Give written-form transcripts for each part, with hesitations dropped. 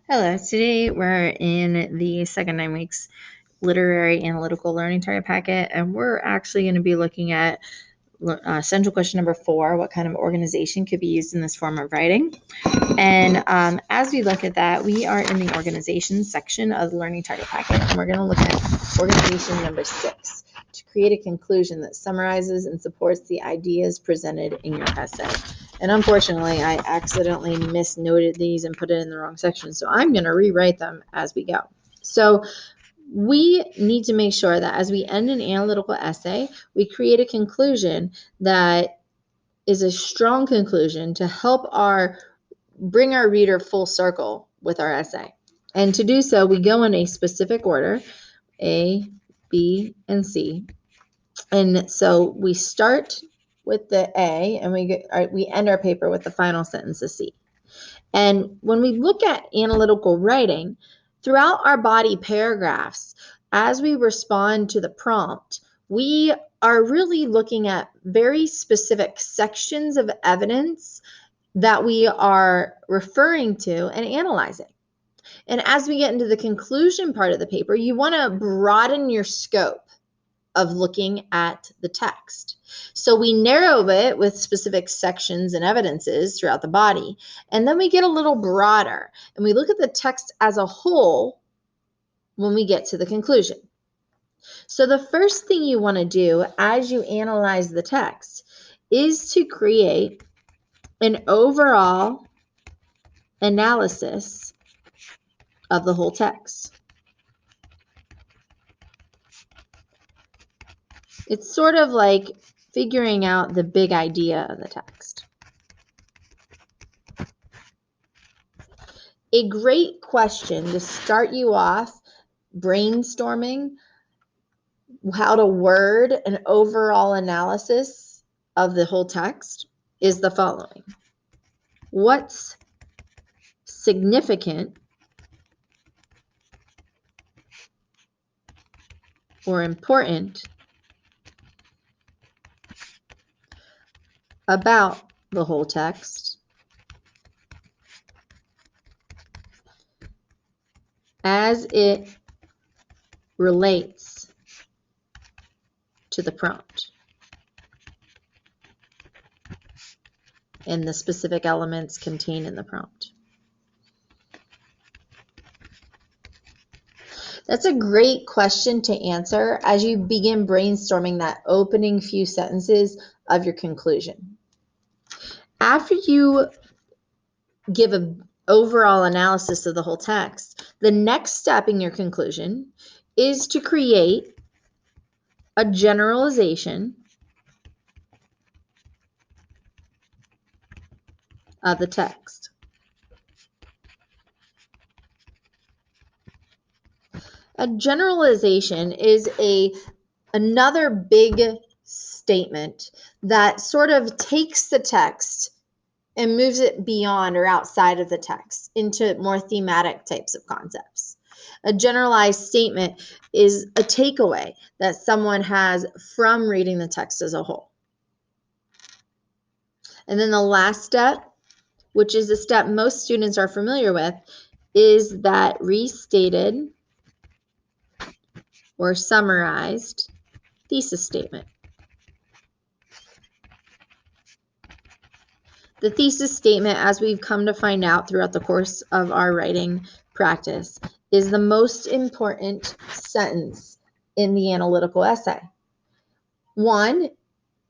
Hello, today we're in the second 9 weeks literary analytical learning target packet, and we're actually going to be looking at central question number 4, what kind of organization could be used in this form of writing? And as we look at that, we are in the organization section of the learning target packet, and we're going to look at organization number 6 to create a conclusion that summarizes and supports the ideas presented in your essay. And unfortunately, I accidentally misnoted these and put it in the wrong section, so I'm going to rewrite them as we go. So we need to make sure that as we end an analytical essay, we create a conclusion that is a strong conclusion to help bring our reader full circle with our essay. And to do so, we go in a specific order, A, B, and C. And so we start with the A, and we end our paper with the final sentence of C. And when we look at analytical writing, throughout our body paragraphs, as we respond to the prompt, we are really looking at very specific sections of evidence that we are referring to and analyzing. And as we get into the conclusion part of the paper, you want to broaden your scope of looking at the text. So we narrow it with specific sections and evidences throughout the body, and then we get a little broader and we look at the text as a whole when we get to the conclusion. So the first thing you want to do as you analyze the text is to create an overall analysis of the whole text. It's sort of like figuring out the big idea of the text. A great question to start you off brainstorming how to word an overall analysis of the whole text is the following. What's significant or important about the whole text as it relates to the prompt and the specific elements contained in the prompt? That's a great question to answer as you begin brainstorming that opening few sentences of your conclusion. After you give an overall analysis of the whole text, the next step in your conclusion is to create a generalization of the text. A generalization is another big statement that sort of takes the text and moves it beyond or outside of the text into more thematic types of concepts. A generalized statement is a takeaway that someone has from reading the text as a whole. And then the last step, which is the step most students are familiar with, is that restated or summarized thesis statement. The thesis statement, as we've come to find out throughout the course of our writing practice, is the most important sentence in the analytical essay. 1,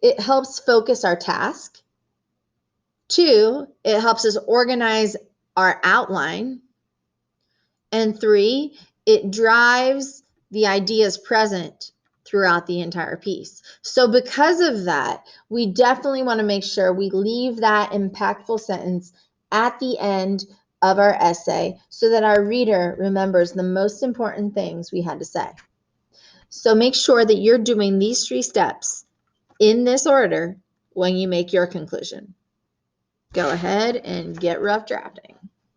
it helps focus our task. 2, it helps us organize our outline. And 3, it drives the ideas present throughout the entire piece. So because of that, we definitely want to make sure we leave that impactful sentence at the end of our essay so that our reader remembers the most important things we had to say. So make sure that you're doing these 3 steps in this order when you make your conclusion. Go ahead and get rough drafting.